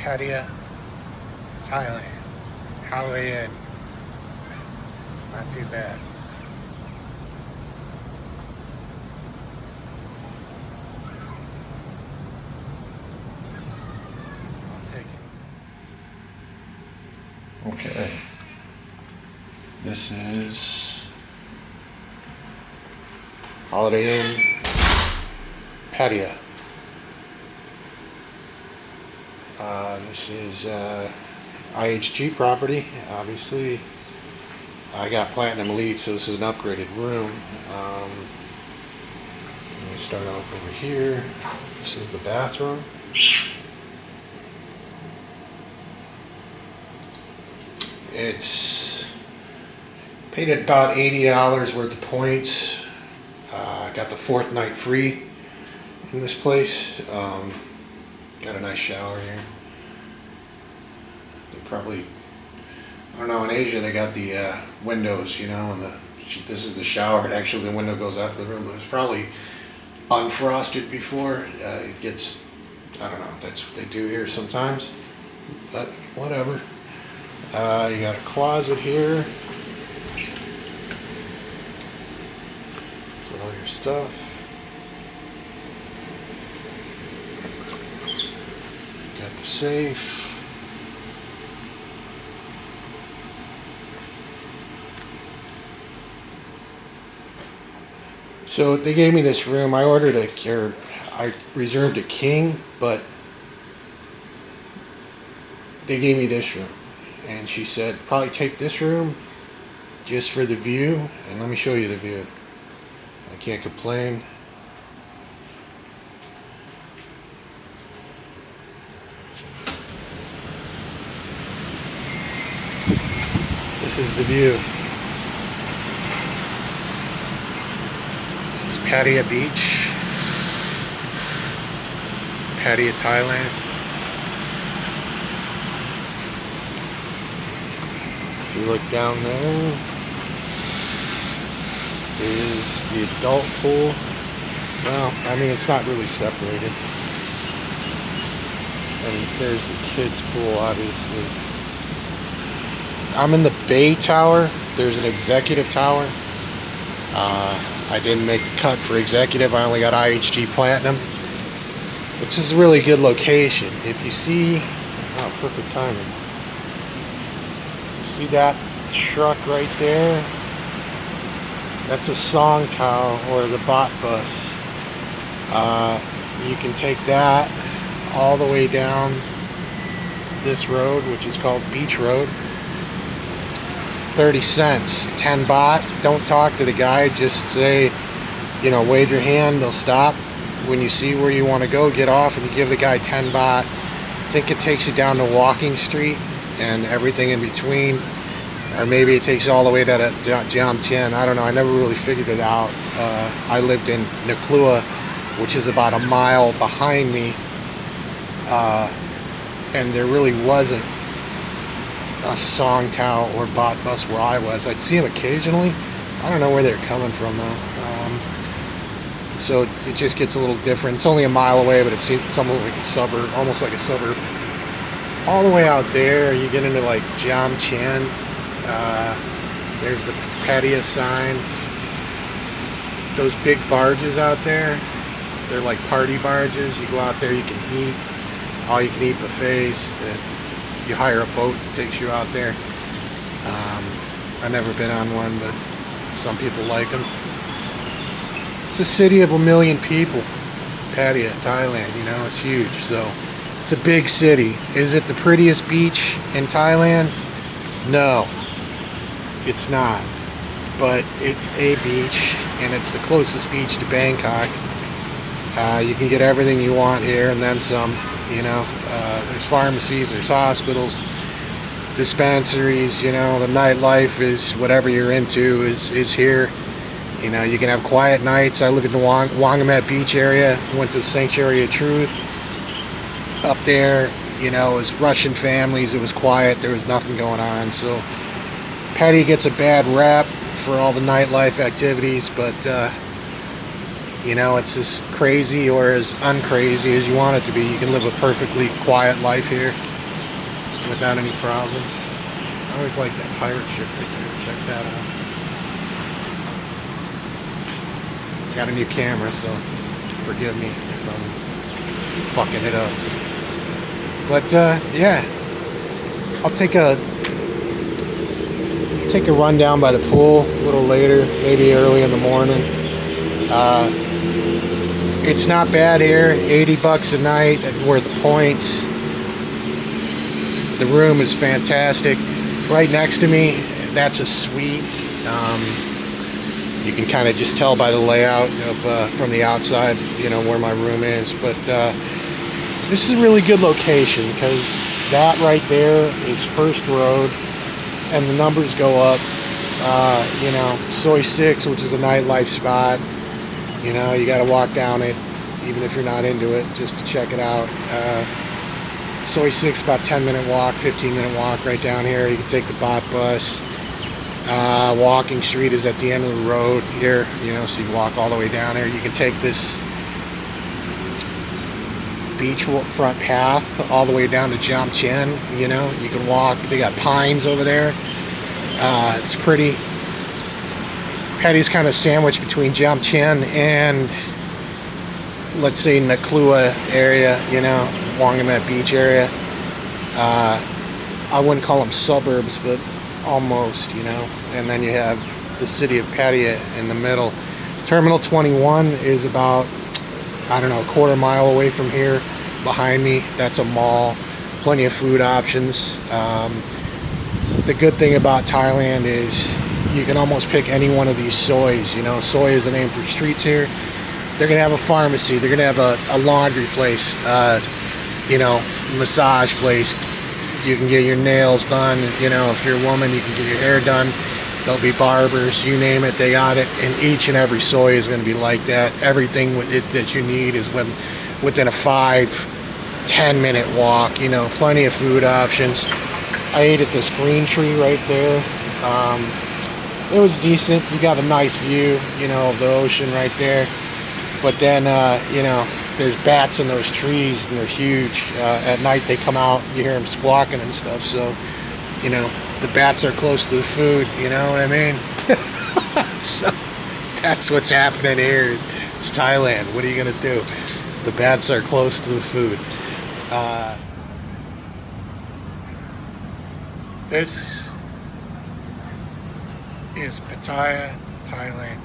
Pattaya, Thailand. Holiday Inn. Not too bad. I'll take it. Okay. This is Holiday Inn Pattaya. This is IHG property. Obviously, I got Platinum Elite, so this is an upgraded room. Let me start off over here. This is the bathroom. It's paid at about $80 worth of points. Got the 4th night free in this place. Got a nice shower here. They probably, I don't know, in Asia they got the windows, you know, and this is the shower, and actually the window goes out to the room. It was probably unfrosted before. It gets, I don't know, that's what they do here sometimes, but whatever. You got a closet here for all your stuff. Got the safe. So they gave me this room. I reserved a king, but they gave me this room. And she said, probably take this room just for the view. And let me show you the view. I can't complain. This is the view. This is Pattaya Beach. Pattaya, Thailand. If you look down there, is the adult pool. Well, I mean, it's not really separated. And there's the kids pool, obviously. I'm in the Bay Tower. There's an executive tower. I didn't make the cut for executive. I only got IHG Platinum. This is a really good location. If you see, oh, perfect timing. See that truck right there? That's a song towel or the bot bus. You can take that all the way down this road, which is called Beach Road. It's 30 cents, 10 baht. Don't talk to the guy, just say, you know, wave your hand, they'll stop. When you see where you want to go, get off and you give the guy 10 baht. I think it takes you down to Walking Street and everything in between. Or maybe it takes you all the way to Jam Tien. I don't know. I never really figured it out. I lived in Nuklua, which is about a mile behind me. And there really wasn't a song towel or bot bus where I was. I'd see them occasionally. I don't know where they're coming from though. So it just gets a little different. It's only a mile away, but it's almost like a suburb. Almost like a suburb. All the way out there, you get into like Jam Tien. There's the Pattaya sign. Those big barges out there, they're like party barges. You go out there, you can eat. All you can eat buffets. You hire a boat that takes you out there. I've never been on one, but some people like them. It's a city of 1 million people. Pattaya, Thailand, you know, it's huge. So it's a big city. Is it the prettiest beach in Thailand? No, it's not. But it's a beach, and it's the closest beach to Bangkok. You can get everything you want here and then some. You know, there's pharmacies, there's hospitals, dispensaries. You know, the nightlife is whatever you're into is here. You know, you can have quiet nights. I live in the Wangamet Beach area. Went to the Sanctuary of Truth. Up there, you know, it was Russian families. It was quiet. There was nothing going on. So Pattaya gets a bad rap for all the nightlife activities, but you know, it's as crazy or as uncrazy as you want it to be. You can live a perfectly quiet life here. without any problems. I always like that pirate ship right there. Check that out. Got a new camera, so forgive me if I'm fucking it up. But yeah, I'll take a run down by the pool a little later, maybe early in the morning. It's not bad here. $80 a night worth of points. The room is fantastic. Right next to me, that's a suite. You can kind of just tell by the layout of from the outside, you know, where my room is. But this is a really good location because that right there is First Road, and the numbers go up. You know, Soy 6, which is a nightlife spot. You know, you got to walk down it, even if you're not into it, just to check it out. Soy 6, about 10-minute walk, 15-minute walk right down here. You can take the bot bus. Walking street is at the end of the road here, you know, so you walk all the way down there. You can take this beachfront path all the way down to Jam Chen. You know, you can walk. They got pines over there. It's pretty. Patty's kind of sandwiched between Jam Chen and, let's say, Naklua area, you know, Wangamet Beach area. I wouldn't call them suburbs, but almost, you know. And then you have the city of Pattaya in the middle. Terminal 21 is about, I don't know, a quarter mile away from here. Behind me, that's a mall. Plenty of food options. The good thing about Thailand is you can almost pick any one of these soys. You know, soy is the name for streets here. They're gonna have a pharmacy. They're gonna have a laundry place. You know, massage place. You can get your nails done. You know, if you're a woman, you can get your hair done. There'll be barbers. You name it, they got it. And each and every soy is gonna be like that. Everything that you need is within a 5-10 minute walk. You know, plenty of food options. I ate at this green tree right there. It was decent. You got a nice view, you know, of the ocean right there. But then, you know, there's bats in those trees, and they're huge. At night they come out, you hear them squawking and stuff. So, you know, the bats are close to the food. You know what I mean? So that's what's happening here. It's Thailand. What are you gonna do? The bats are close to the food. This is Pattaya, Thailand.